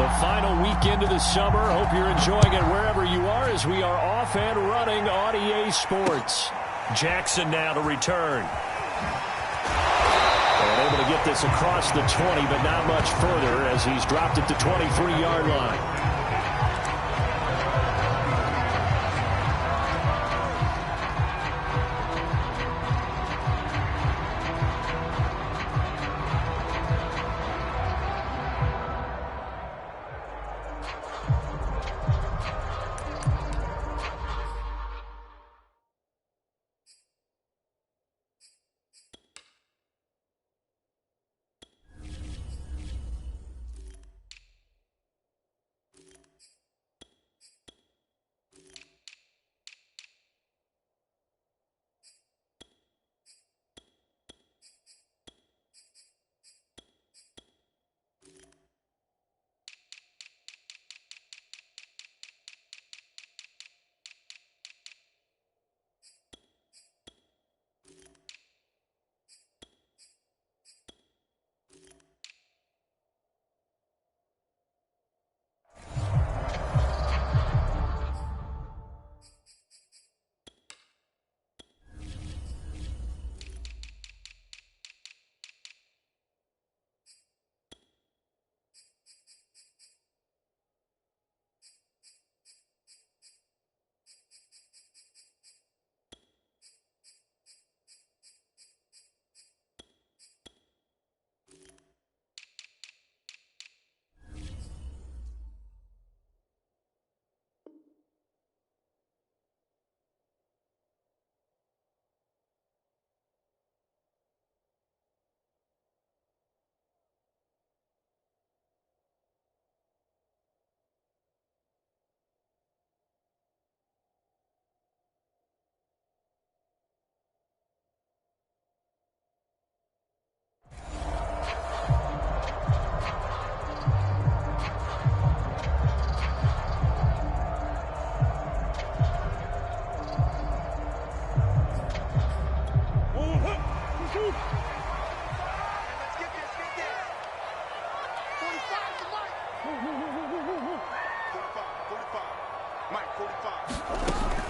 The final weekend of the summer. Hope you're enjoying it wherever you are as we are off and running on EA Sports. Jackson now to return. And able to get this across the 20, but not much further as he's dropped it to 23-yard line.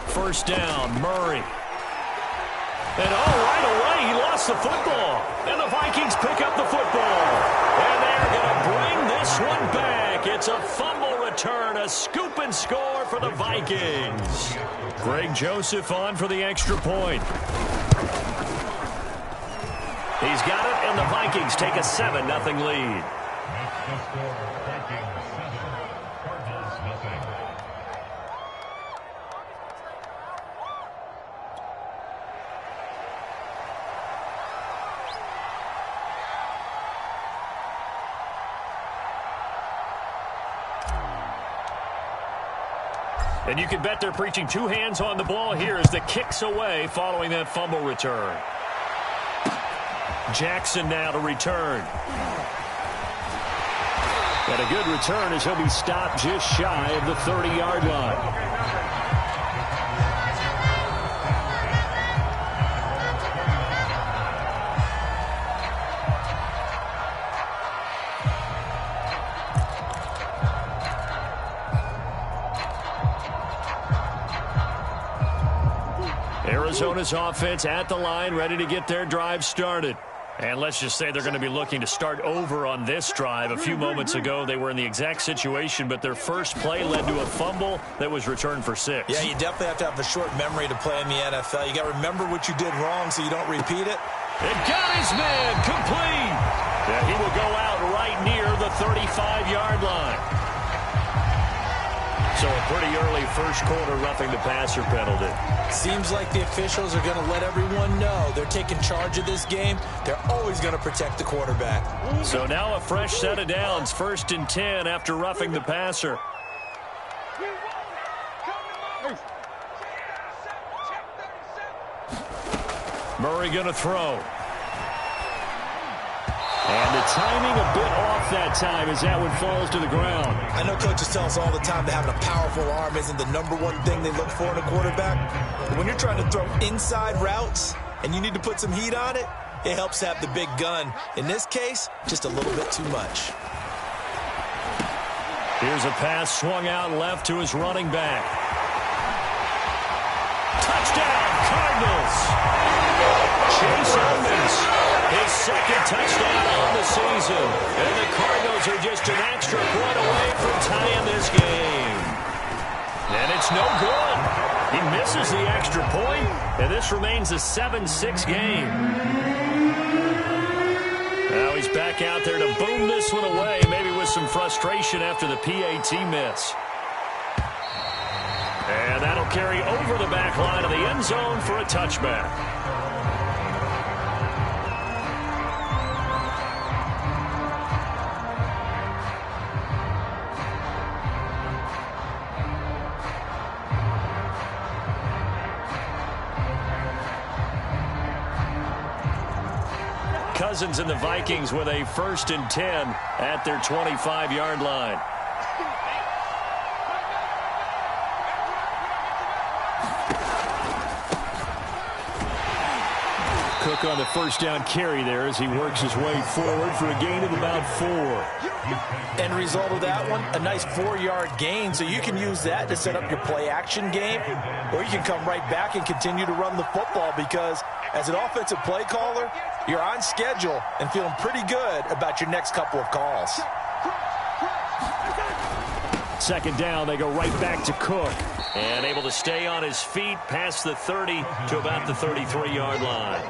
First down, Murray. And right away, he lost the football. And the Vikings pick up the football. And they're going to bring this one back. It's a fumble return, a scoop and score for the Vikings. Greg Joseph on for the extra point. He's got it, and the Vikings take a 7-0 lead. And you can bet they're preaching two hands on the ball here as the kick's away following that fumble return. Jackson now to return. And a good return as he'll be stopped just shy of the 30-yard line. Arizona's offense at the line, ready to get their drive started. And let's just say they're going to be looking to start over on this drive. A few moments ago, they were in the exact situation, but their first play led to a fumble that was returned for 6. Yeah, you definitely have to have a short memory to play in the NFL. You got to remember what you did wrong so you don't repeat it. It got his man complete. Yeah, he will go out right near the 35-yard line. So a pretty early first quarter roughing the passer penalty. Seems like the officials are going to let everyone know they're taking charge of this game. They're always going to protect the quarterback. So now a fresh set of downs, 1st and 10 after roughing the passer. Murray going to throw. And the timing a bit off that time as that one falls to the ground. I know coaches tell us all the time that having a powerful arm isn't the #1 thing they look for in a quarterback. But when you're trying to throw inside routes and you need to put some heat on it, it helps have the big gun. In this case, just a little bit too much. Here's a pass swung out left to his running back. Touchdown, Cardinals. Chase Edmonds, his second touchdown on the season. And the Cardinals are just an extra point away from tying this game. And it's no good. He misses the extra point, and this remains a 7-6 game. Now he's back out there to boom this one away, maybe with some frustration after the PAT miss. And that'll carry over the back line of the end zone for a touchback. Cousins and the Vikings with a 1st and 10 at their 25-yard line. Cook on the first down carry there as he works his way forward for a gain of about 4. End result of that one, a nice 4-yard gain, so you can use that to set up your play-action game, or you can come right back and continue to run the football because as an offensive play caller, you're on schedule and feeling pretty good about your next couple of calls. Second down, they go right back to Cook. And able to stay on his feet past the 30 to about the 33-yard line.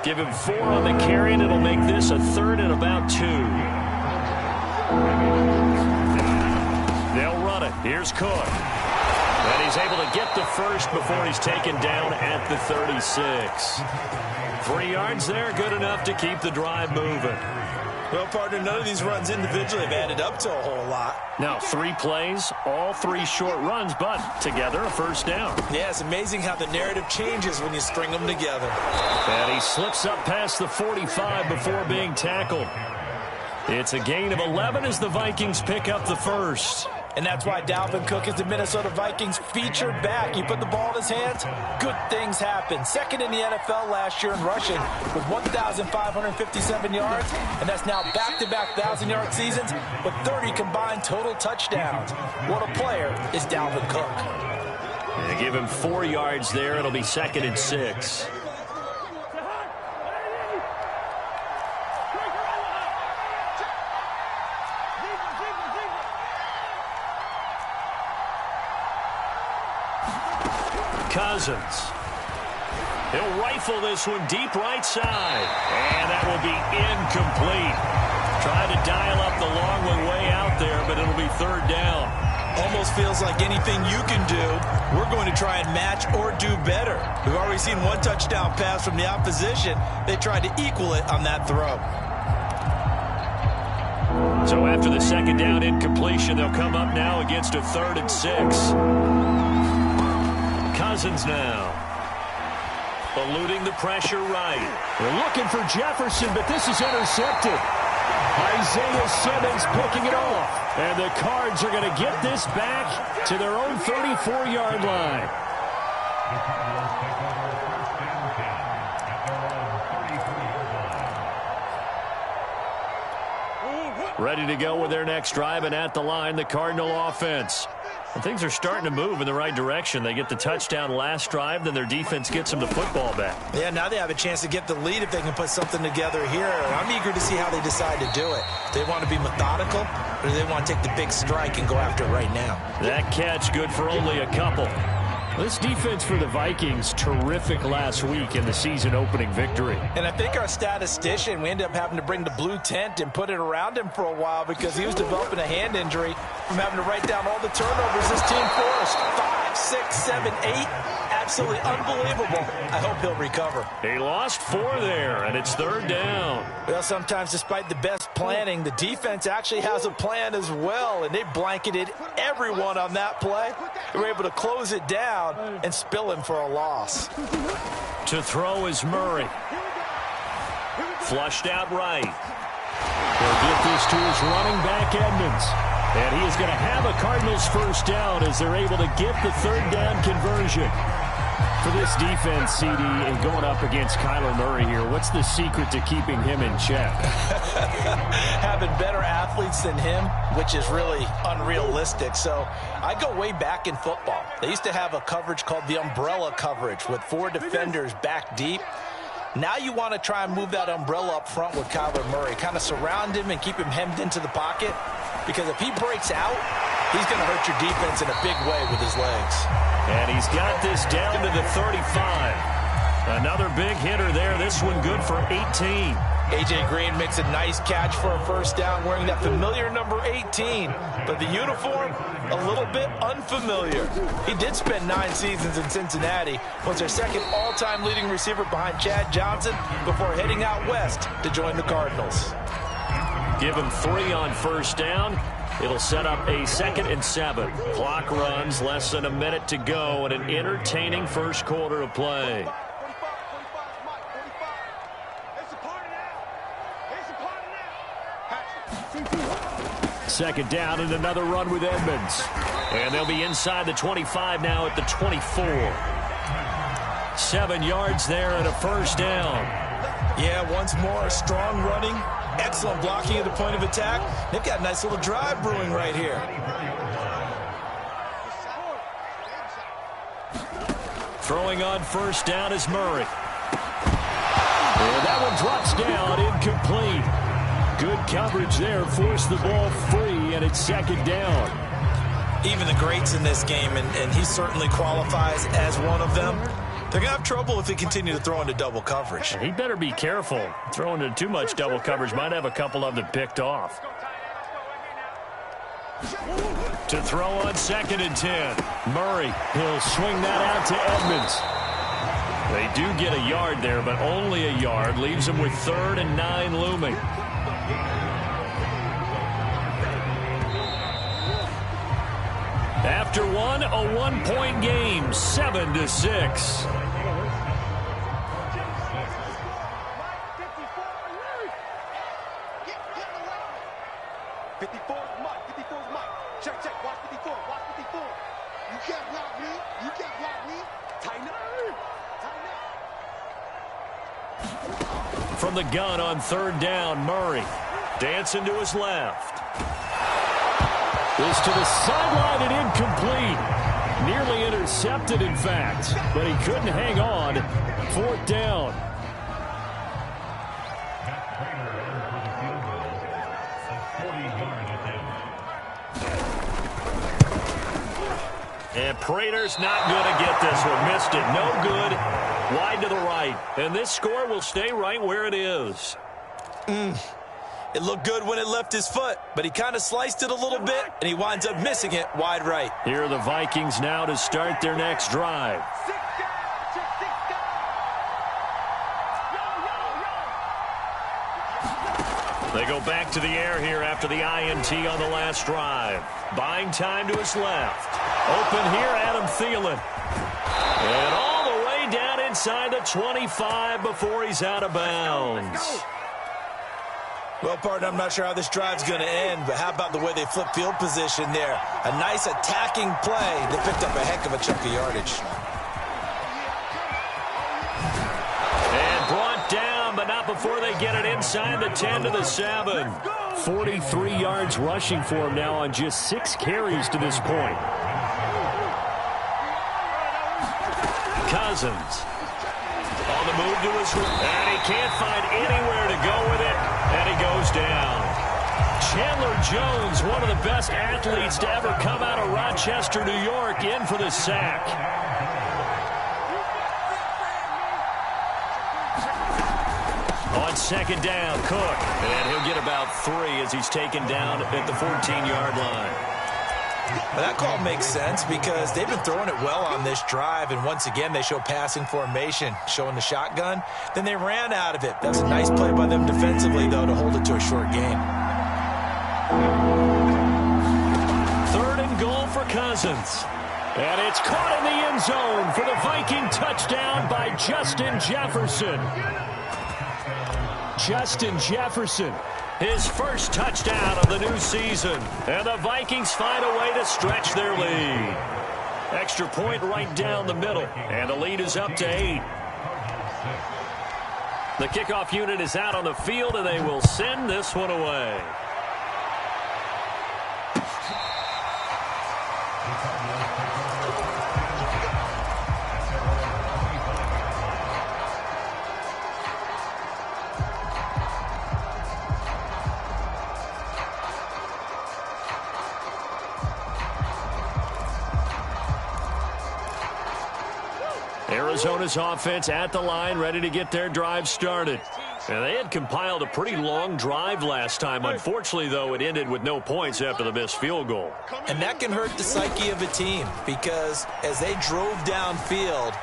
Give him 4 on the carry, and it'll make this a 3rd and about 2. They'll run it. Here's Cook. And he's able to get the first before he's taken down at the 36. 3 yards there, good enough to keep the drive moving. Well, partner, none of these runs individually have added up to a whole lot. Now, 3 plays, all 3 short runs, but together a first down. Yeah, it's amazing how the narrative changes when you string them together. And he slips up past the 45 before being tackled. It's a gain of 11 as the Vikings pick up the first. And that's why Dalvin Cook is the Minnesota Vikings featured back. You put the ball in his hands, good things happen. Second in the NFL last year in rushing with 1,557 yards, and that's now back-to-back 1,000-yard seasons with 30 combined total touchdowns. What a player is Dalvin Cook. They give him 4 yards there. It'll be 2nd and 6. Cousins. He'll rifle this one deep right side. And that will be incomplete. Trying to dial up the long one way out there, but it'll be 3rd down. Almost feels like anything you can do, we're going to try and match or do better. We've already seen 1 touchdown pass from the opposition. They tried to equal it on that throw. So after the 2nd down incompletion, they'll come up now against a 3rd and 6. Cousins now. Eluding the pressure right. They're looking for Jefferson, but this is intercepted. Isaiah Simmons picking it off. And the Cards are going to get this back to their own 34-yard line. Ready to go with their next drive, and at the line, the Cardinal offense. And things are starting to move in the right direction. They get the touchdown last drive, then their defense gets them the football back. Yeah, now they have a chance to get the lead if they can put something together here. I'm eager to see how they decide to do it. Do they want to be methodical, or do they want to take the big strike and go after it right now? That catch good for only a couple. This defense for the Vikings, terrific last week in the season-opening victory. And I think our statistician, we ended up having to bring the blue tent and put it around him for a while because he was developing a hand injury from having to write down all the turnovers this team forced. 5, 6, 7, 8. Absolutely unbelievable. I hope he'll recover. He lost 4 there, and it's 3rd down. Well, sometimes despite the best planning, the defense actually has a plan as well, and they blanketed everyone on that play. They were able to close it down and spill him for a loss. To throw is Murray. Flushed out right. He'll get this to his running back, Edmonds. And he is going to have a Cardinals first down as they're able to get the 3rd down conversion. For this defense, CD, and going up against Kyler Murray here, what's the secret to keeping him in check? Having better athletes than him, which is really unrealistic. So I go way back in football. They used to have a coverage called the umbrella coverage with 4 defenders back deep. Now you want to try and move that umbrella up front with Kyler Murray. Kind of surround him and keep him hemmed into the pocket. Because if he breaks out, he's going to hurt your defense in a big way with his legs. And he's got this down to the 35. Another big hitter there. This one good for 18. A.J. Green makes a nice catch for a first down wearing that familiar number 18. But the uniform, a little bit unfamiliar. He did spend 9 seasons in Cincinnati. Was their second all-time leading receiver behind Chad Johnson before heading out west to join the Cardinals. Give him 3 on first down. It'll set up a 2nd and 7. Clock runs, less than a minute to go, and an entertaining first quarter of play. Second down and another run with Edmonds. And they'll be inside the 25 now at the 24. 7 yards there and a first down. Yeah, once more, strong running, excellent blocking at the point of attack. They've got a nice little drive brewing right here. Throwing on first down is Murray. And that one drops down, incomplete. Good coverage there, forced the ball free, and it's 2nd down. Even the greats in this game, and he certainly qualifies as one of them, they're going to have trouble if they continue to throw into double coverage. He better be careful. Throwing into too much double coverage might have a couple of them picked off. To throw on 2nd and 10. Murray, he'll swing that out to Edmonds. They do get a yard there, but only a yard. Leaves them with 3rd and 9 looming. After one, a 1-point game, 7-6. From the gun on 3rd down, Murray dancing to his left. This to the sideline and incomplete. Nearly intercepted, in fact, but he couldn't hang on. 4th down. And Prater's not going to get this one. Missed it. No good. Wide to the right. And this score will stay right where it is. It looked good when it left his foot, but he kind of sliced it a little bit, and he winds up missing it wide right. Here are the Vikings now to start their next drive. They go back to the air here after the INT on the last drive. Buying time to his left. Open here, Adam Thielen. And all the way down inside the 25 before he's out of bounds. Well, partner, I'm not sure how this drive's going to end, but how about the way they flip field position there? A nice attacking play. They picked up a heck of a chunk of yardage. And brought down, but not before they get it inside the 10 to the 7. 43 yards rushing for him now on just 6 carries to this point. Cousins on the move to his right, and he can't find anywhere to go with it, and he goes down. Chandler Jones, one of the best athletes to ever come out of Rochester, New York, in for the sack. On 2nd down, Cook, and he'll get about 3 as he's taken down at the 14-yard line. Well, that call makes sense because they've been throwing it well on this drive, and once again they show passing formation, showing the shotgun. Then they ran out of it. That's a nice play by them defensively, though, to hold it to a short gain. 3rd and goal for Cousins. And it's caught in the end zone for the Viking touchdown by Justin Jefferson. Justin Jefferson, his first touchdown of the new season. And the Vikings find a way to stretch their lead. Extra point right down the middle. And the lead is up to 8. The kickoff unit is out on the field, and they will send this one away. Arizona's offense at the line, ready to get their drive started. And they had compiled a pretty long drive last time. Unfortunately, though, it ended with no points after the missed field goal. And that can hurt the psyche of a team because as they drove downfield,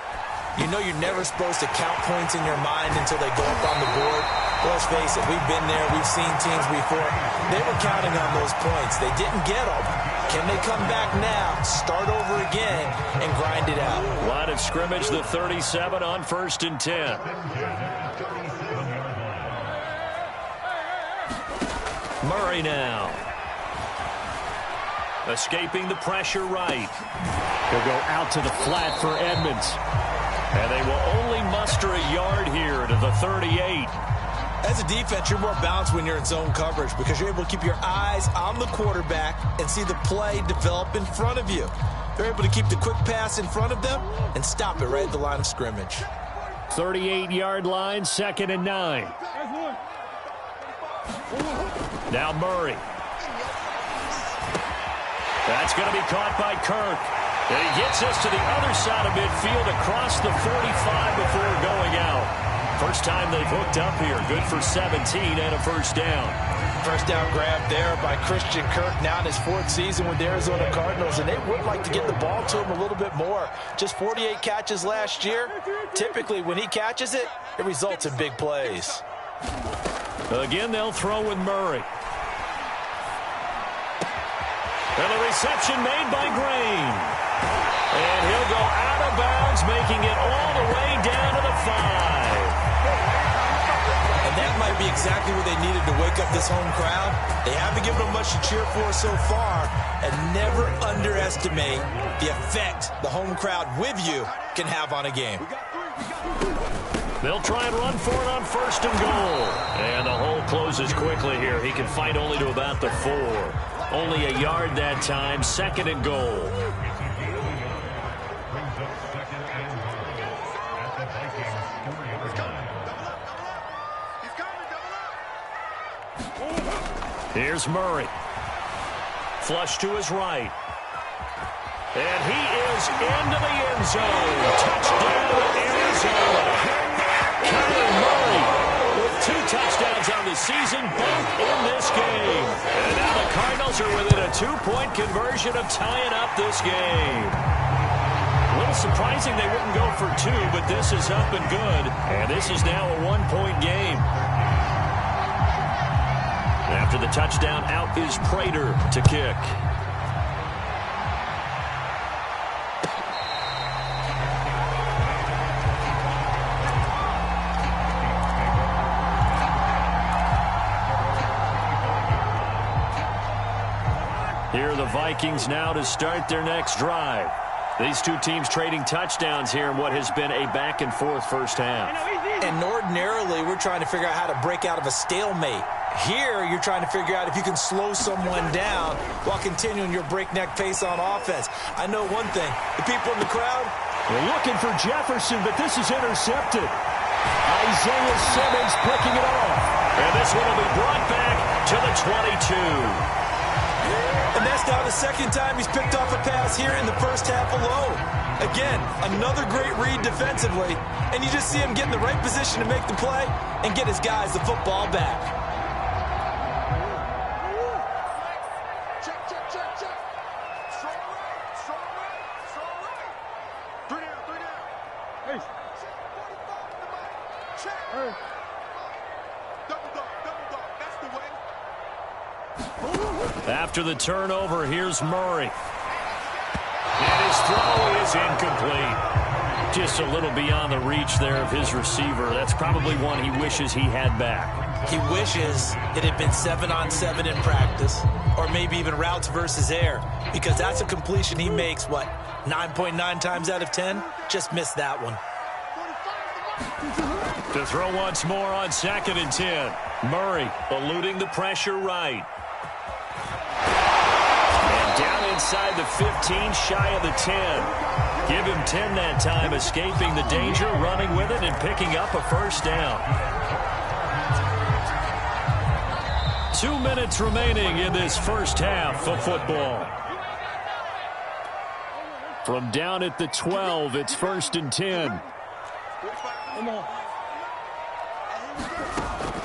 you know you're never supposed to count points in your mind until they go up on the board. Well, let's face it, we've been there. We've seen teams before. They were counting on those points. They didn't get them. Can they come back now, start over again, and grind it out? Line of scrimmage, the 37 on 1st and 10. Murray now. Escaping the pressure right. He'll go out to the flat for Edmonds. And they will only muster a yard here to the 38. As a defense, you're more balanced when you're in zone coverage because you're able to keep your eyes on the quarterback and see the play develop in front of you. They're able to keep the quick pass in front of them and stop it right at the line of scrimmage. 38-yard line, 2nd and 9. Now Murray. That's going to be caught by Kirk. And he gets us to the other side of midfield across the 45 before going out. First time they've hooked up here. Good for 17 and a first down. First down grab there by Christian Kirk. Now in his 4th season with the Arizona Cardinals, and they would like to get the ball to him a little bit more. Just 48 catches last year. Typically, when he catches it, it results in big plays. Again, they'll throw with Murray. And the reception made by Green. And he'll go out of bounds, making it all the way down to the 5. And that might be exactly what they needed to wake up this home crowd. They haven't given them much to cheer for so far. And never underestimate the effect the home crowd with you can have on a game. They'll try and run for it on 1st and goal. And the hole closes quickly here. He can fight only to about the 4. Only a yard that time, 2nd and goal. Here's Murray. Flush to his right. And he is into the end zone. Touchdown, Arizona. Kyler Murray with 2 touchdowns on the season, both in this game. And now the Cardinals are within a 2-point conversion of tying up this game. A little surprising they wouldn't go for 2, but this is up and good. And this is now a 1-point game. After the touchdown, out is Prater to kick. Here are the Vikings now to start their next drive. These two teams trading touchdowns here in what has been a back-and-forth first half. And ordinarily, we're trying to figure out how to break out of a stalemate. Here, you're trying to figure out if you can slow someone down while continuing your breakneck pace on offense. I know one thing. The people in the crowd, they're looking for Jefferson, but this is intercepted. Isaiah Simmons picking it off. And this one will be brought back to the 22. And that's now the second time he's picked off a pass here in the first half alone. Again, another great read defensively, and you just see him get in the right position to make the play and get his guys the football back. Check. Strong right. 3 down. Hey. Check. Hey. Double dog. That's the way. After the turnover, here's Murray. And his throw is incomplete. Just a little beyond the reach there of his receiver. That's probably one he wishes he had back. He wishes it had been 7-on-7 in practice, or maybe even routes versus air, because that's a completion he makes, 9.9 times out of 10? Just missed that one. To throw once more on 2nd and 10. Murray eluding the pressure right. And down inside the 15, shy of the 10. Give him 10 that time, escaping the danger, running with it, and picking up a first down. 2 minutes remaining in this first half of football. From down at the 12, it's 1st and 10.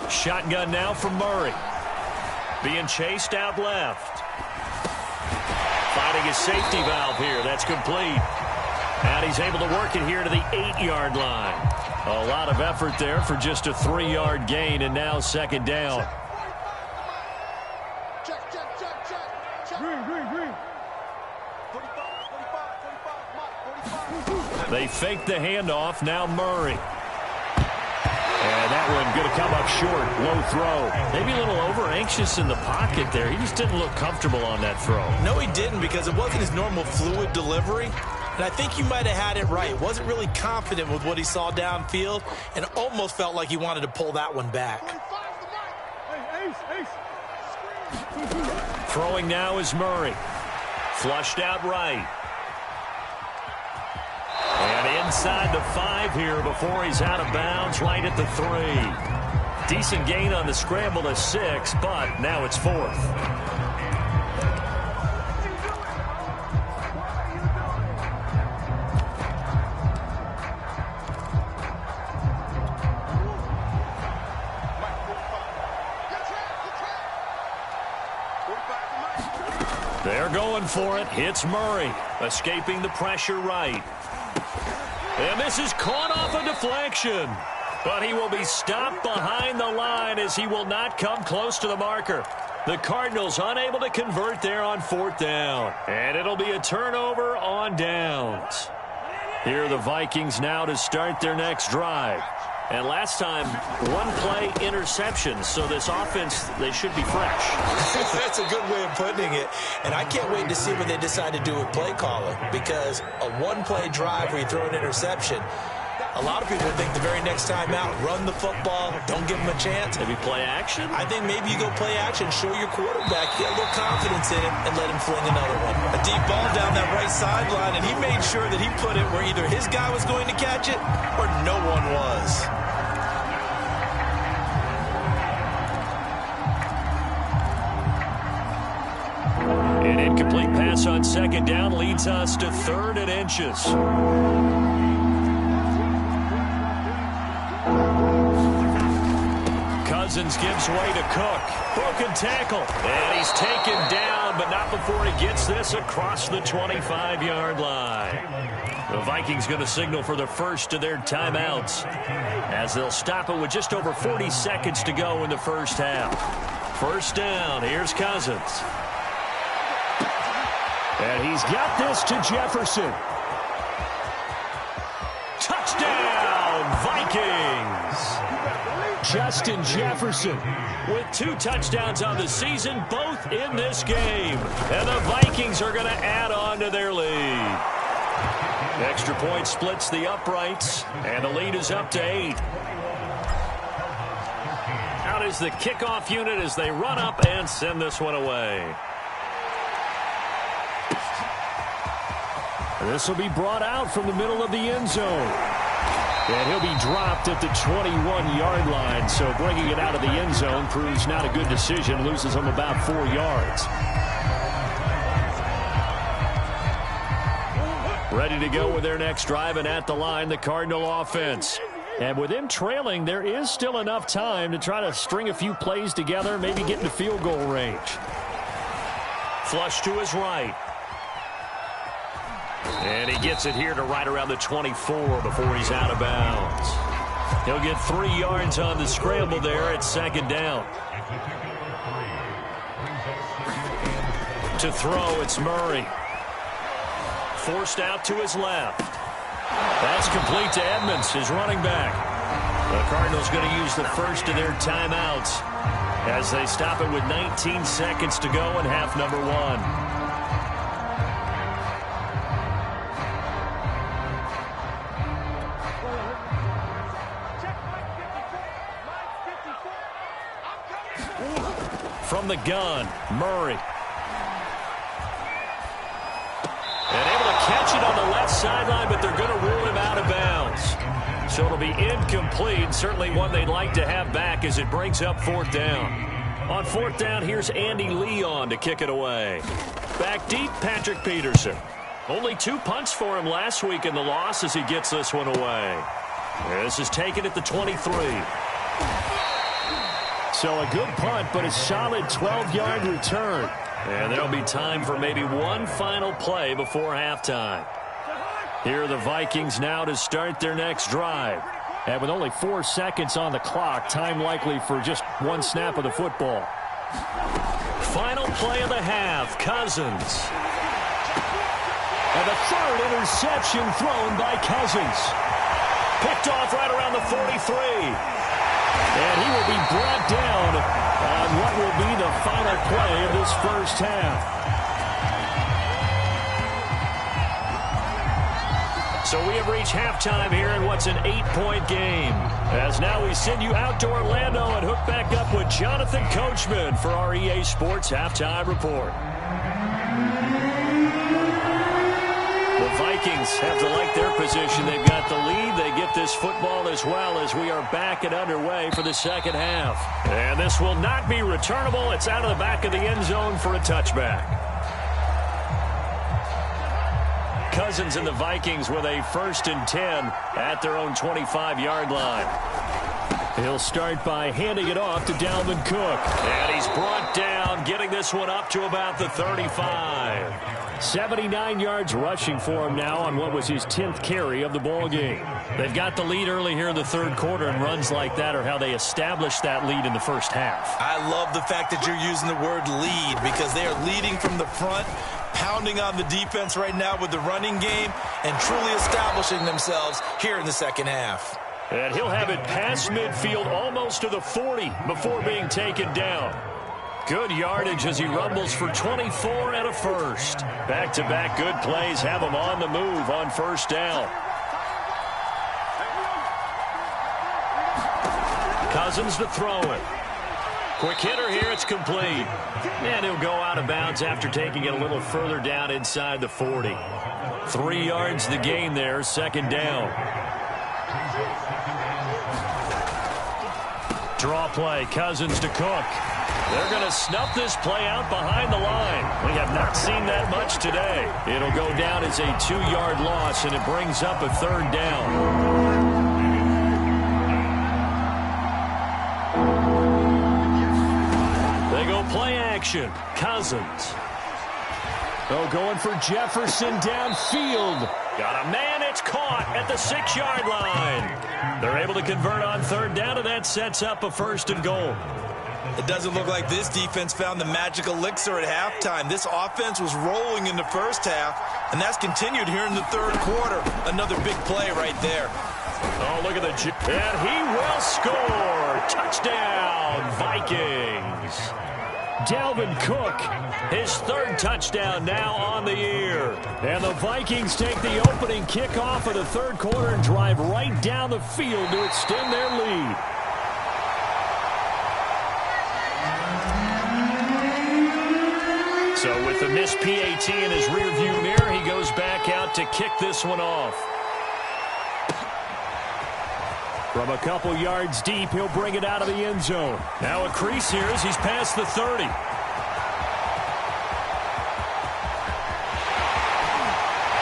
Shotgun now from Murray. Being chased out left. Finding a safety valve here. That's complete. And he's able to work it here to the 8-yard line. A lot of effort there for just a 3-yard gain, and now 2nd down. They fake the handoff. Now Murray. And that one going to come up short. Low throw. Maybe a little over-anxious in the pocket there. He just didn't look comfortable on that throw. No, he didn't, because it wasn't his normal fluid delivery. And I think you might have had it right. Wasn't really confident with what he saw downfield and almost felt like he wanted to pull that one back. Throwing now is Murray. Flushed out right. And inside the 5 here before he's out of bounds, right at the 3. Decent gain on the scramble to 6, but now it's 4th. They're going for it. It's Murray, escaping the pressure right. And this is caught off a deflection. But he will be stopped behind the line as he will not come close to the marker. The Cardinals unable to convert there on 4th down. And it'll be a turnover on downs. Here are the Vikings now to start their next drive. And last time, 1-play interception. So this offense, they should be fresh. That's a good way of putting it. And I can't wait to see what they decide to do with play calling. Because a 1-play drive where you throw an interception, a lot of people think the very next time out, run the football, don't give him a chance. Maybe play action? I think maybe you go play action, show your quarterback, get a little confidence in him, and let him fling another one. A deep ball down that right sideline, and he made sure that he put it where either his guy was going to catch it or no one was. An incomplete pass on 2nd down leads us to 3rd and inches. Cousins gives way to Cook. Broken tackle. And he's taken down, but not before he gets this across the 25-yard line. The Vikings going to signal for the first of their timeouts as they'll stop it with just over 40 seconds to go in the first half. 1st down. Here's Cousins. And he's got this to Jefferson. Touchdown, Vikings! Justin Jefferson with 2 touchdowns on the season, both in this game. And the Vikings are going to add on to their lead. Extra point splits the uprights, and the lead is up to 8. Out is the kickoff unit as they run up and send this one away. This will be brought out from the middle of the end zone. And he'll be dropped at the 21-yard line. So bringing it out of the end zone proves not a good decision. Loses him about 4 yards. Ready to go with their next drive, and at the line, the Cardinal offense. And with them trailing, there is still enough time to try to string a few plays together, maybe get into field goal range. Flush to his right. And he gets it here to right around the 24 before he's out of bounds. He'll get 3 yards on the scramble there at 2nd down. To throw, it's Murray. Forced out to his left. That's complete to Edmonds, his running back. The Cardinals going to use the first of their timeouts as they stop it with 19 seconds to go in half number 1. From the gun, Murray. And able to catch it on the left sideline, but they're going to rule him out of bounds. So it'll be incomplete. Certainly one they'd like to have back as it brings up 4th down. On 4th down, here's Andy Leon to kick it away. Back deep, Patrick Peterson. Only 2 punts for him last week in the loss as he gets this one away. This is taken at the 23. So a good punt, but a solid 12-yard return. And there'll be time for maybe one final play before halftime. Here are the Vikings now to start their next drive. And with only 4 seconds on the clock, time likely for just one snap of the football. Final play of the half, Cousins. And the 3rd interception thrown by Cousins. Picked off right around the 43. And he will be brought down on what will be the final play of this first half. So we have reached halftime here in what's an 8-point game. As now we send you out to Orlando and hook back up with Jonathan Coachman for our EA Sports Halftime Report. The Vikings have to like their position. They've got the lead. They get this football as well as we are back and underway for the second half. And this will not be returnable. It's out of the back of the end zone for a touchback. Cousins and the Vikings with a 1st and 10 at their own 25-yard line. He'll start by handing it off to Dalvin Cook. And he's brought down, getting this one up to about the 35. 79 yards rushing for him now on what was his 10th carry of the ball game. They've got the lead early here in the 3rd quarter, and runs like that are how they established that lead in the first half. I love the fact that you're using the word lead because they are leading from the front, pounding on the defense right now with the running game, and truly establishing themselves here in the second half. And he'll have it past midfield almost to the 40 before being taken down. Good yardage as he rumbles for 24 and a 1st. Back-to-back good plays have him on the move on 1st down. Cousins to throw it. Quick hitter here, it's complete. And he'll go out of bounds after taking it a little further down inside the 40. 3 yards the gain there, 2nd down. Draw play, Cousins to Cook. They're going to snuff this play out behind the line. We have not seen that much today. It'll go down as a 2-yard loss, and it brings up a 3rd down. They go play action. Cousins. Oh, going for Jefferson downfield. Got a man, it's caught at the 6-yard line. They're able to convert on 3rd down, and that sets up a 1st and goal. It doesn't look like this defense found the magic elixir at halftime. This offense was rolling in the first half, and that's continued here in the 3rd quarter. Another big play right there. Oh, look at the... And he will score. Touchdown, Vikings. Dalvin Cook, his 3rd touchdown now on the year. And the Vikings take the opening kickoff of the 3rd quarter and drive right down the field to extend their lead. So with the missed PAT in his rearview mirror, he goes back out to kick this one off. From a couple yards deep, he'll bring it out of the end zone. Now a crease here as he's past the 30.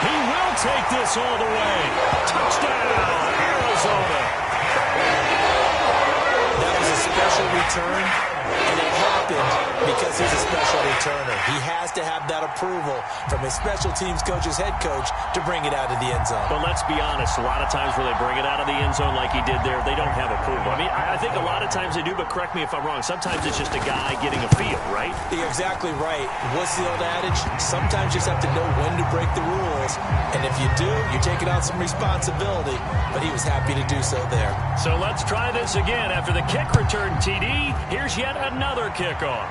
He will take this all the way. Touchdown, Arizona. That was a special return, and it happened because this is a special returner. He has to have that approval from his special teams coach's head coach to bring it out of the end zone. But let's be honest, a lot of times when they bring it out of the end zone like he did there, they don't have approval. I mean, I think a lot of times they do, but correct me if I'm wrong. Sometimes it's just a guy getting a feel, right? You're exactly right. What's the old adage? Sometimes you just have to know when to break the rules. And if you do, you're taking on some responsibility. But he was happy to do so there. So let's try this again. After the kick return TD, here's yet another kickoff.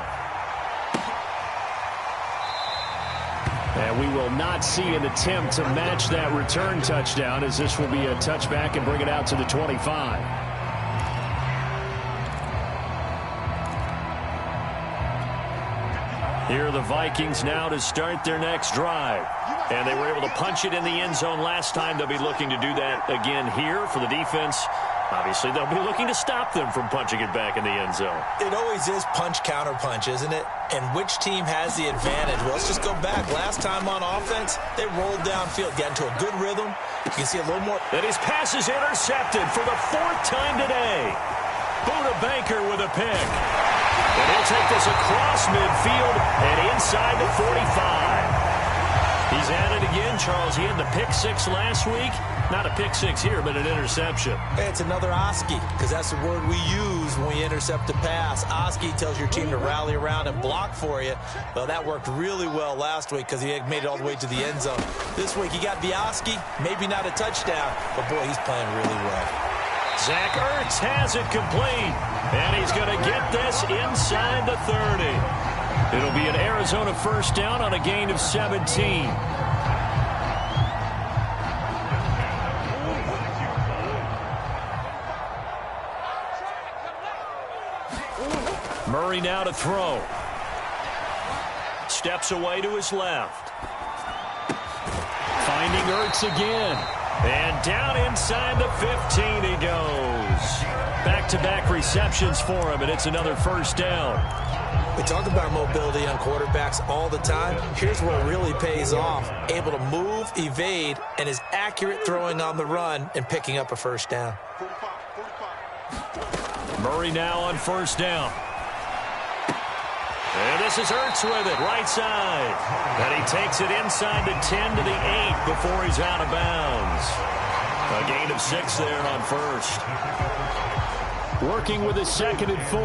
And we will not see an attempt to match that return touchdown, as this will be a touchback and bring it out to the 25. Here are the Vikings now to start their next drive. And they were able to punch it in the end zone last time. They'll be looking to do that again here for the defense. Obviously, they'll be looking to stop them from punching it back in the end zone. It always is punch-counter-punch, isn't it? And which team has the advantage? Well, let's just go back. Last time on offense, they rolled downfield, got into a good rhythm. You can see a little more. And his pass is intercepted for the 4th time today. Buda Baker with a pick. And he'll take this across midfield and inside the 45. He's at it again, Charles. He had the pick 6 last week. Not a pick 6 here, but an interception. It's another Oski, because that's the word we use when we intercept a pass. Oski tells your team to rally around and block for you. Well, that worked really well last week because he made it all the way to the end zone. This week he got the Oski, maybe not a touchdown, but boy, he's playing really well. Zach Ertz has it complete, and he's going to get this inside the 30. It'll be an Arizona first down on a gain of 17. Murray now to throw. Steps away to his left. Finding Ertz again. And down inside the 15 he goes. Back-to-back receptions for him, and it's another first down. We talk about mobility on quarterbacks all the time. Here's where it really pays off. Able to move, evade, and is accurate throwing on the run and picking up a first down. Murray now on first down. And this is Ertz with it, right side. And he takes it inside the 10 to the 8 before he's out of bounds. A gain of 6 there on first. Working with his 2nd and 4.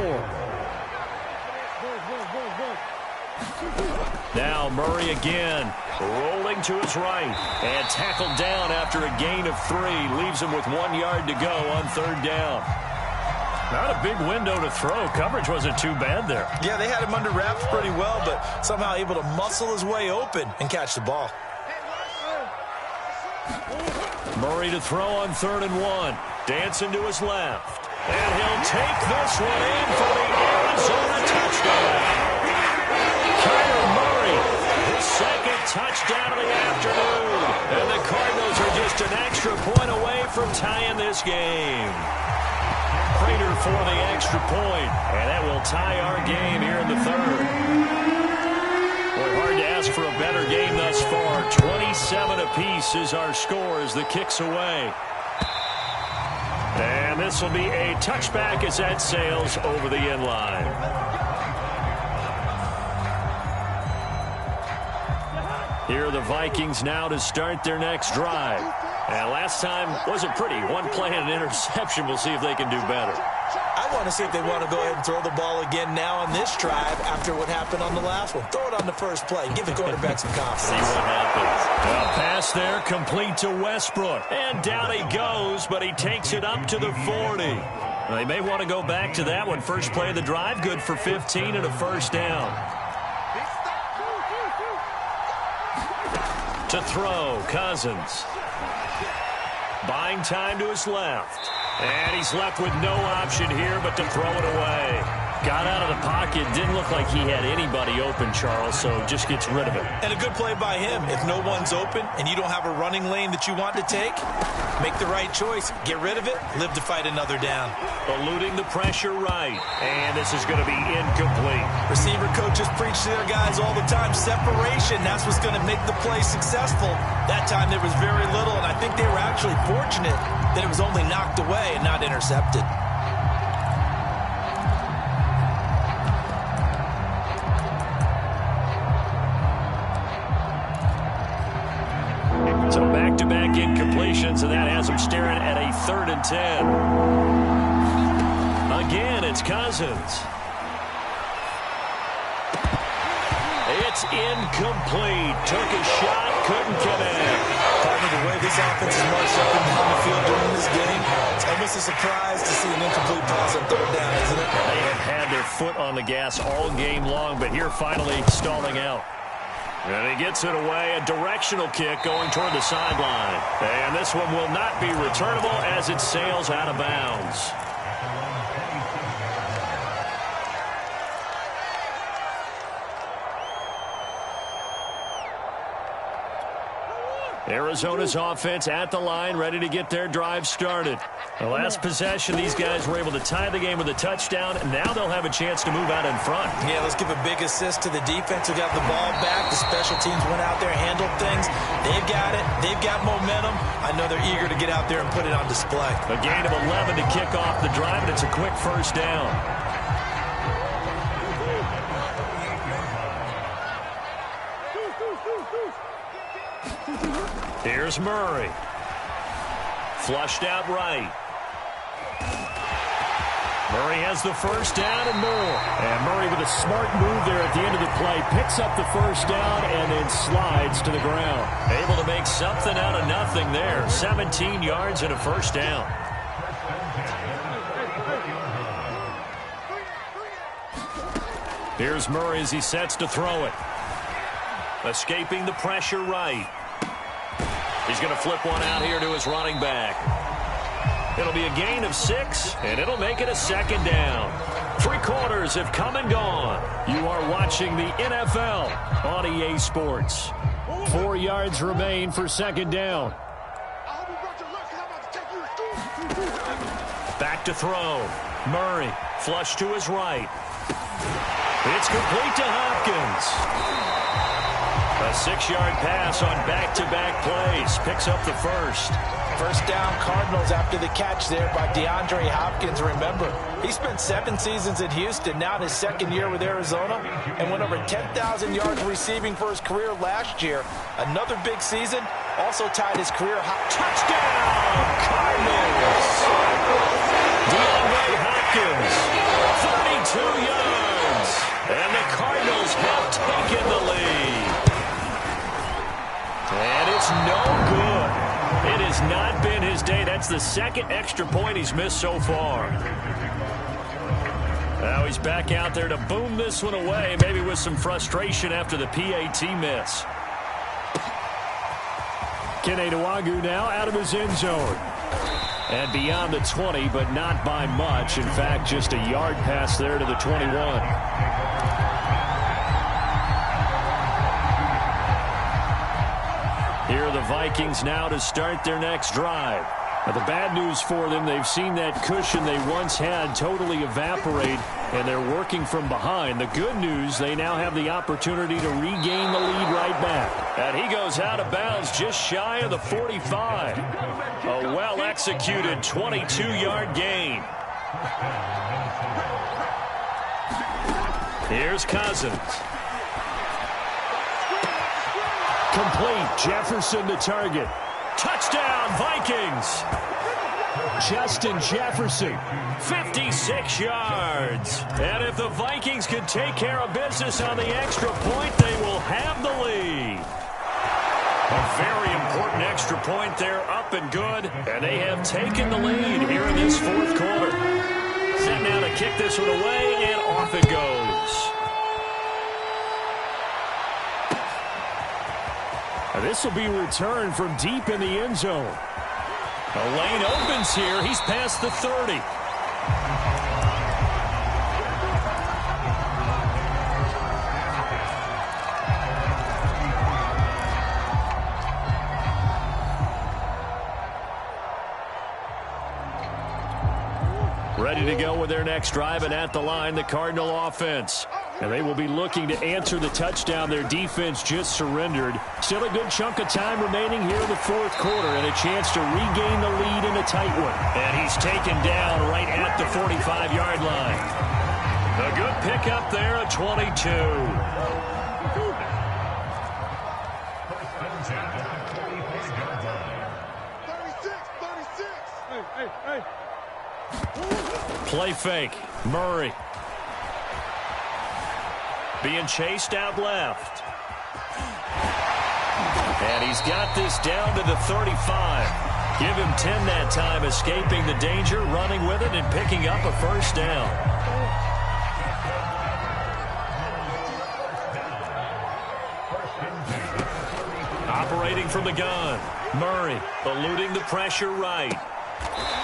Now Murray again, rolling to his right. And tackled down after a gain of 3. Leaves him with 1 yard to go on 3rd down. Not a big window to throw. Coverage wasn't too bad there. Yeah, they had him under wraps pretty well, but somehow able to muscle his way open and catch the ball. Murray to throw on 3rd and 1. Dancing to his left. And he'll take this one in for the Arizona touchdown. Kyler Murray, his 2nd touchdown of the afternoon. And the Cardinals are just an extra point away from tying this game. Prater for the extra point, and that will tie our game here in the 3rd. Boy, hard to ask for a better game thus far. 27 apiece is our score as the kick's away. And this will be a touchback as that sails over the end line. Here are the Vikings now to start their next drive. And last time wasn't pretty. 1 play and an interception. We'll see if they can do better. I want to see if they want to go ahead and throw the ball again now on this drive after what happened on the last one. Throw it on the first play. Give the quarterback some confidence. See what happens. A pass there complete to Westbrook. And down he goes, but he takes it up to the 40. They may want to go back to that one. First play of the drive, good for 15 and a first down. To throw, Cousins. Buying time to his left. And he's left with no option here but to throw it away. Got out of the pocket. Didn't look like he had anybody open, Charles, so just gets rid of it. And a good play by him. If no one's open and you don't have a running lane that you want to take, make the right choice. Get rid of it. Live to fight another down. Eluding the pressure right. And this is going to be incomplete. Receiver coaches preach to their guys all the time. Separation, that's what's going to make the play successful. That time there was very little, and I think they were actually fortunate that it was only knocked away and not intercepted. quick incompletions, and that has them staring at a 3rd and 10. Again, it's Cousins. It's incomplete. Took a shot, couldn't connect. Partner, the way this offense is marched up and down the field during this game, it's almost a surprise to see an incomplete pass on 3rd down, isn't it? They have had their foot on the gas all game long, but here finally stalling out. And he gets it away, a directional kick going toward the sideline. And this one will not be returnable as it sails out of bounds. Arizona's offense at the line, ready to get their drive started. The last possession, these guys were able to tie the game with a touchdown, and now they'll have a chance to move out in front. Yeah, let's give a big assist to the defense who got the ball back. The special teams went out there, handled things. They've got it. They've got momentum. I know they're eager to get out there and put it on display. A gain of 11 to kick off the drive, and it's a quick 1st down. Here's Murray. Flushed out right. Murray has the 1st down and more. And Murray with a smart move there at the end of the play. Picks up the 1st down and then slides to the ground. Able to make something out of nothing there. 17 yards and a 1st down. Here's Murray as he sets to throw it. Escaping the pressure right. He's going to flip one out here to his running back. It'll be a gain of 6, and it'll make it a 2nd down. 3 quarters have come and gone. You are watching the NFL on EA Sports. 4 yards remain for 2nd down. Back to throw. Murray, flush to his right. It's complete to Hopkins. A 6-yard pass on back-to-back plays. Picks up the 1st. 1st down Cardinals after the catch there by DeAndre Hopkins. Remember, he spent 7 seasons in Houston, now in his 2nd year with Arizona, and went over 10,000 yards receiving for his career last year. Another big season, also tied his career high. Touchdown, Cardinals! DeAndre Hopkins, 32 yards, and the Cardinals have taken the lead. And it's no good. It has not been his day. That's the 2nd extra point he's missed so far. Now he's back out there to boom this one away, maybe with some frustration after the PAT miss. Kene Nwangwu now out of his end zone. And beyond the 20, but not by much. In fact, just a yard pass there to the 21. Here are the Vikings now to start their next drive. Now, the bad news for them, they've seen that cushion they once had totally evaporate, and they're working from behind. The good news, they now have the opportunity to regain the lead right back. And he goes out of bounds just shy of the 45. A well-executed 22-yard gain. Here's Cousins. Complete. Jefferson to target. Touchdown, Vikings. Justin Jefferson, 56 yards. And if the Vikings can take care of business on the extra point, they will have the lead. A very important extra point there, up and good. And they have taken the lead here in this 4th quarter. Set now to kick this one away, and off it goes. This will be returned from deep in the end zone. The lane opens here. He's past the 30. Ready to go with their next drive, and at the line, the Cardinal offense. And they will be looking to answer the touchdown their defense just surrendered. Still a good chunk of time remaining here in the 4th quarter, and a chance to regain the lead in a tight one. And he's taken down right at the 45-yard line. A good pickup there at 22. Play fake. Murray. Being chased out left. And he's got this down to the 35. Give him 10 that time, escaping the danger, running with it, and picking up a first down. Operating from the gun. Murray eluding the pressure right.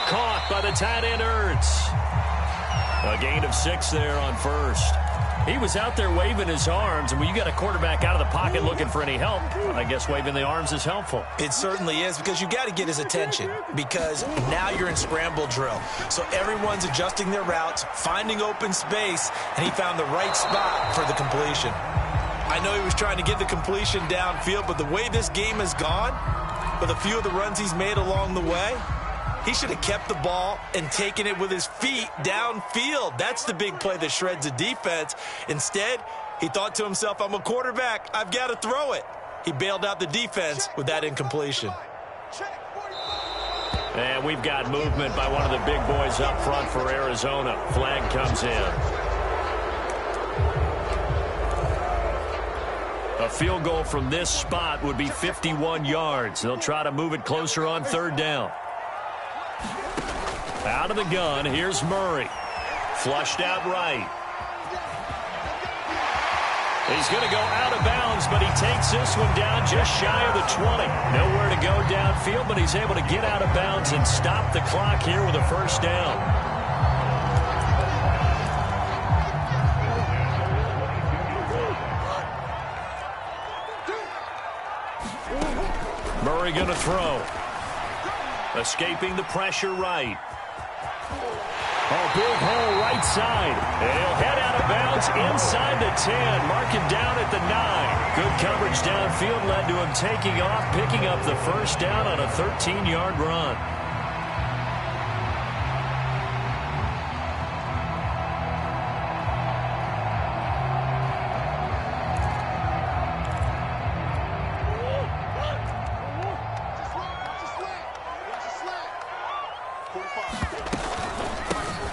Caught by the tight end Ertz. A gain of 6 there on first. He was out there waving his arms, and when you got a quarterback out of the pocket looking for any help, I guess waving the arms is helpful. It certainly is, because you got to get his attention, because now you're in scramble drill. So everyone's adjusting their routes, finding open space, and he found the right spot for the completion. I know he was trying to get the completion downfield, but the way this game has gone, with a few of the runs he's made along the way, he should have kept the ball and taken it with his feet downfield. That's the big play that shreds the defense. Instead, he thought to himself, I'm a quarterback. I've got to throw it. He bailed out the defense with that incompletion. And we've got movement by one of the big boys up front for Arizona. Flag comes in. A field goal from this spot would be 51 yards. They'll try to move it closer on third down. Out of the gun, here's Murray. Flushed out right. He's going to go out of bounds, but he takes this one down just shy of the 20. Nowhere to go downfield, but he's able to get out of bounds and stop the clock here with a first down. Murray going to throw. Escaping the pressure right. Oh, big hole right side. And he'll head out of bounds inside the 10. Mark him down at the 9. Good coverage downfield led to him taking off, picking up the first down on a 13-yard run.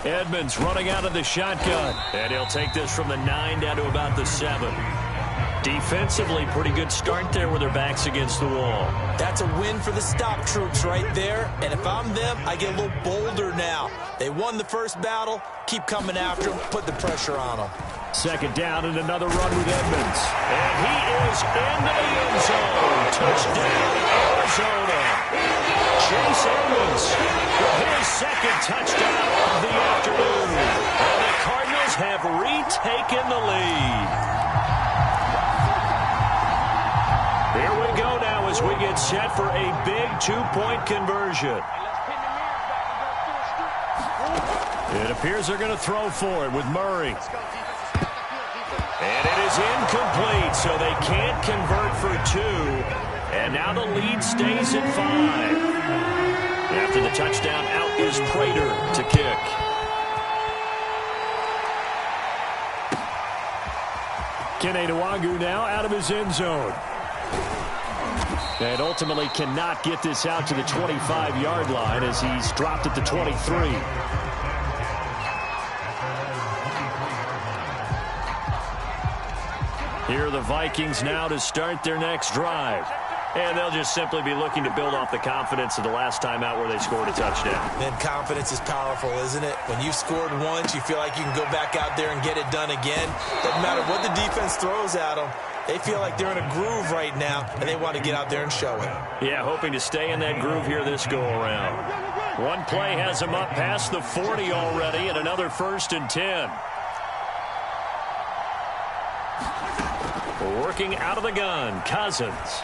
Edmonds running out of the shotgun. And he'll take this from the 9 down to about the 7. Defensively, pretty good start there with their backs against the wall. That's a win for the stop troops right there. And if I'm them, I get a little bolder now. They won the first battle. Keep coming after them. Put the pressure on them. Second down and another run with Edmonds. And he is in the end zone. Touchdown, Arizona. Chase Edmonds with his second touchdown of the afternoon. And the Cardinals have retaken the lead. Here we go now as we get set for a big two-point conversion. It appears they're going to throw for it with Murray. And it is incomplete, so they can't convert for 2. And now the lead stays at 5. After the touchdown, out is Prater to kick. Kene Nwangwu now out of his end zone. And ultimately cannot get this out to the 25-yard line as he's dropped at the 23. Here are the Vikings now to start their next drive. And they'll just simply be looking to build off the confidence of the last time out where they scored a touchdown. And confidence is powerful, isn't it? When you've scored once, you feel like you can go back out there and get it done again. Doesn't matter what the defense throws at them. They feel like they're in a groove right now, and they want to get out there and show it. Yeah, hoping to stay in that groove here this go-around. One play has them up past the 40 already, and another 1st and 10. Working out of the gun, Cousins.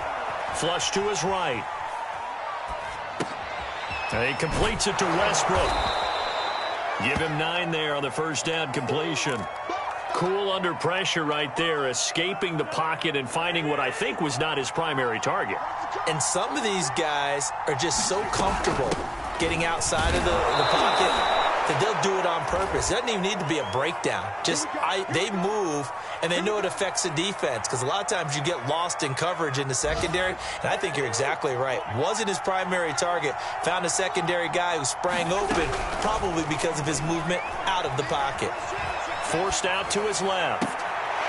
Flush to his right. And he completes it to Westbrook. Give him 9 there on the first down completion. Cool under pressure right there, escaping the pocket and finding what I think was not his primary target. And some of these guys are just so comfortable getting outside of the pocket that they'll do it on purpose. It doesn't even need to be a breakdown. Just they move and they know it affects the defense because a lot of times you get lost in coverage in the secondary, and I think you're exactly right. Wasn't his primary target. Found a secondary guy who sprang open, probably because of his movement out of the pocket. Forced out to his left.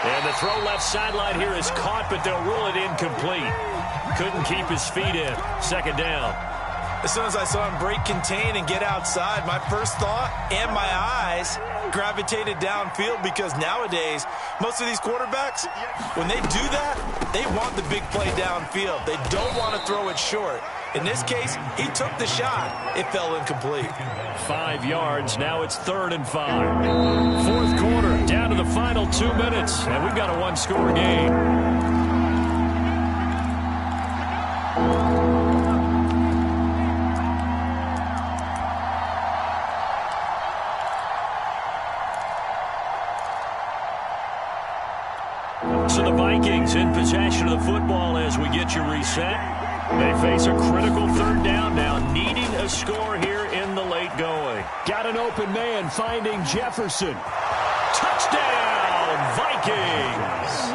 And the throw left sideline here is caught, but they'll rule it incomplete. Couldn't keep his feet in. Second down. As soon as I saw him break contain and get outside, my first thought and my eyes gravitated downfield because nowadays, most of these quarterbacks, when they do that, they want the big play downfield. They don't want to throw it short. In this case, he took the shot. It fell incomplete. 5 yards. Now it's 3rd and 5. Fourth quarter, down to the final 2 minutes, and we've got a one-score game. So the Vikings in possession of the football as we get you reset. They face a critical 3rd down now, needing a score here in the late going. Got an open man finding Jefferson. Touchdown, Vikings!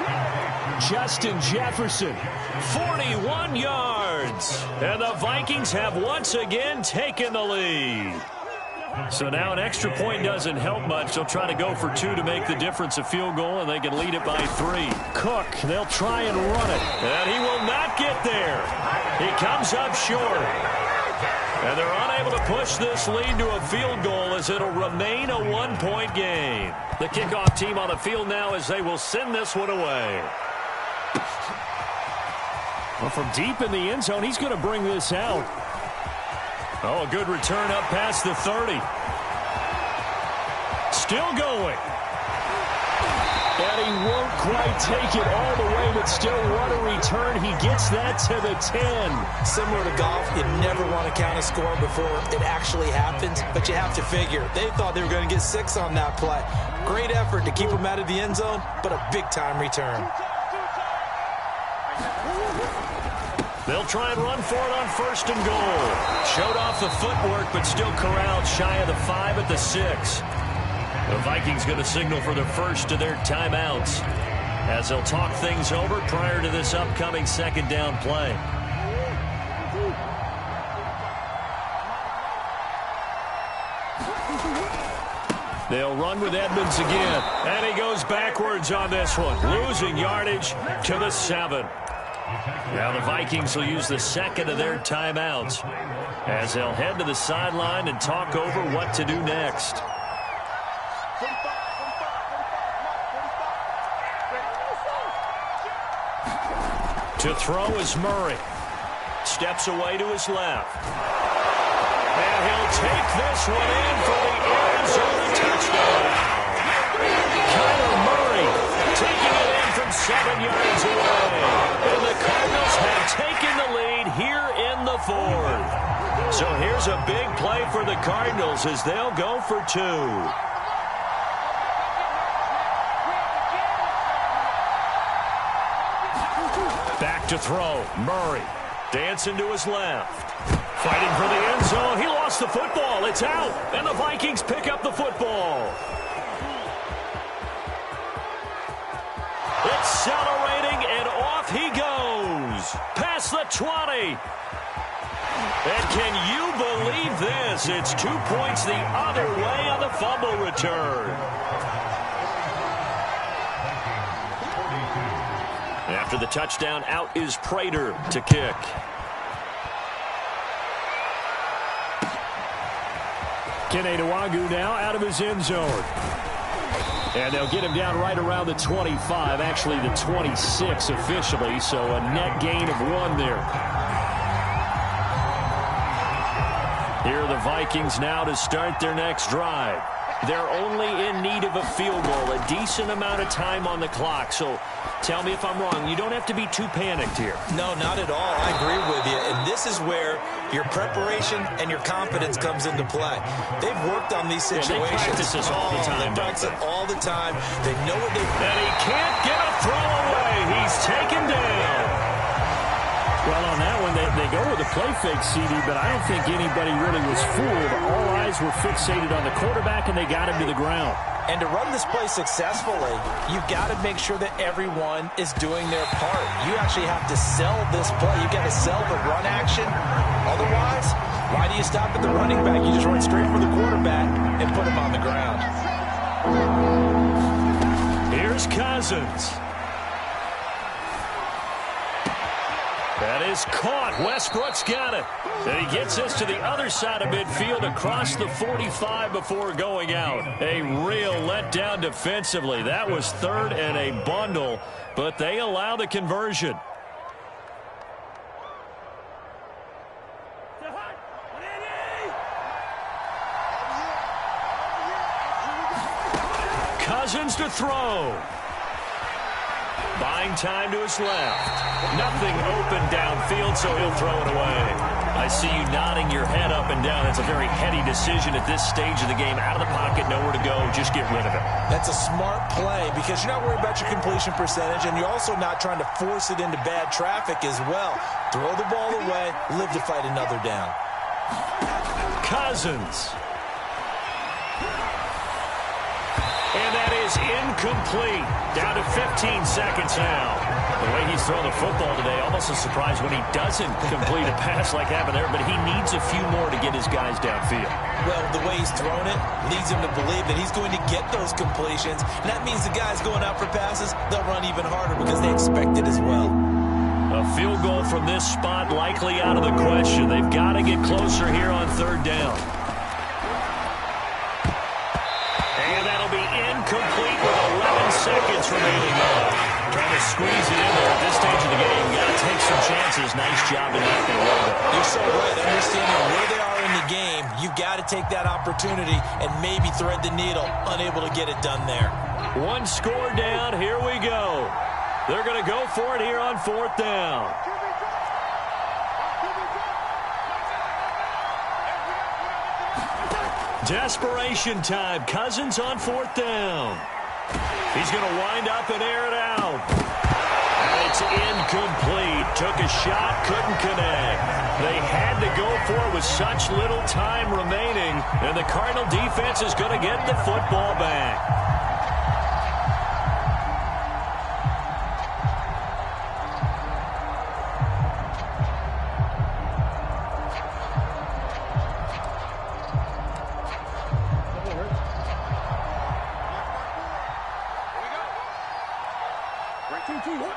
Justin Jefferson, 41 yards. And the Vikings have once again taken the lead. So now an extra point doesn't help much. They'll try to go for 2 to make the difference a field goal, and they can lead it by 3. Cook, they'll try and run it. And he will not get there. He comes up short. And they're unable to push this lead to a field goal as it'll remain a 1-point game. The kickoff team on the field now as they will send this one away. Well, from deep in the end zone, he's going to bring this out. Oh, a good return up past the 30. Still going. And he won't quite take it all the way, but still what a return. He gets that to the 10. Similar to golf, you never want to count a score before it actually happens, but you have to figure. They thought they were going to get 6 on that play. Great effort to keep them out of the end zone, but a big-time return. They'll try and run for it on 1st and goal. Showed off the footwork, but still corralled shy of the 5 at the 6. The Vikings going to signal for the first of their timeouts as they'll talk things over prior to this upcoming 2nd down play. They'll run with Edmonds again, and he goes backwards on this one, losing yardage to the 7. Now the Vikings will use the 2nd of their timeouts as they'll head to the sideline and talk over what to do next. To throw is Murray. Steps away to his left. And he'll take this one in for the Arizona touchdown. Kyler Murray taking it in from 7 yards away. And the Cardinals have taken the lead here in the 4th. So here's a big play for the Cardinals as they'll go for 2. Back to throw. Murray dancing to his left. Fighting for the end zone. He lost the football. It's out. And the Vikings pick up the football. Accelerating, and off he goes. Past the 20. And can you believe this? It's 2 points the other way on the fumble return. After the touchdown, out is Prater to kick. Kene Nwangwu now out of his end zone. And they'll get him down right around the 25, actually the 26 officially, so a net gain of 1 there. Here are the Vikings now to start their next drive. They're only in need of a field goal, a decent amount of time on the clock. So tell me if I'm wrong. You don't have to be too panicked here. No, not at all. I agree with you. And this is where your preparation and your confidence comes into play. They've worked on these situations. They practice this all the time. They practice it all the time. They know what they... And he can't get a throw away. He's taken down. Well, on that one, they They go with a play fake, CD, but I don't think anybody really was fooled. All eyes were fixated on the quarterback, and they got him to the ground. And to run this play successfully, you've got to make sure that everyone is doing their part. You actually have to sell this play. You've got to sell the run action. Otherwise, why do you stop at the running back? You just run straight for the quarterback and put him on the ground. Here's Cousins. That is caught. Westbrook's got it. And he gets this to the other side of midfield across the 45 before going out. A real letdown defensively. That was third and a bundle, but they allow the conversion. Cousins to throw. Buying time to his left. Nothing open downfield, so he'll throw it away. I see you nodding your head up and down. That's a very heady decision at this stage of the game. Out of the pocket, nowhere to go. Just get rid of it. That's a smart play because you're not worried about your completion percentage, and you're also not trying to force it into bad traffic as well. Throw the ball away, live to fight another down. Cousins. And that is incomplete. Down to 15 seconds now. The way he's thrown the football today, almost a surprise when he doesn't complete a pass like happened there, but he needs a few more to get his guys downfield. Well, the way he's thrown it leads him to believe that he's going to get those completions, and that means the guys going out for passes, they'll run even harder because they expect it as well. A field goal from this spot likely out of the question. They've got to get closer here on third down. And that'll be incomplete with 11 seconds remaining on. Trying to squeeze it in there at this stage of the game. Got to take some chances. Nice job to knock it away. You're so right. Understanding where they are in the game, you've got to take that opportunity and maybe thread the needle. Unable to get it done there. One score down. Here we go. They're going to go for it here on fourth down. Desperation time. Cousins on fourth down. He's going to wind up and air it out. And it's incomplete. Took a shot, couldn't connect. They had to go for it with such little time remaining. And the Cardinal defense is going to get the football back.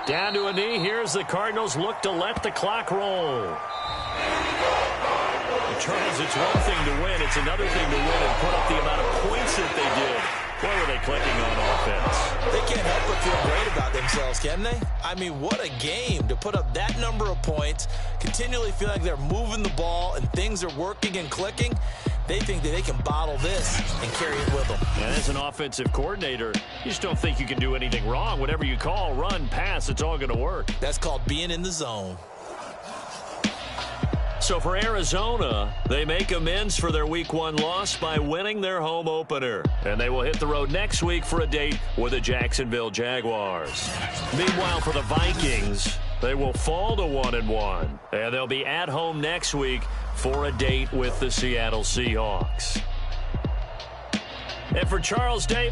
Down to a knee. Here's the Cardinals look to let the clock roll. Charles, it's one thing to win. It's another thing to win and put up the amount of points that they did. Boy, were they clicking on offense. They can't help but feel great about themselves, can they? I mean, what a game to put up that number of points, continually feel like they're moving the ball and things are working and clicking. They think that they can bottle this and carry it with them. And as an offensive coordinator, you just don't think you can do anything wrong. Whatever you call, run, pass, it's all going to work. That's called being in the zone. So for Arizona, they make amends for their Week 1 loss by winning their home opener. And they will hit the road next week for a date with the Jacksonville Jaguars. Meanwhile, for the Vikings, they will fall to 1-1. And they'll be at home next week for a date with the Seattle Seahawks. And for Charles Davis,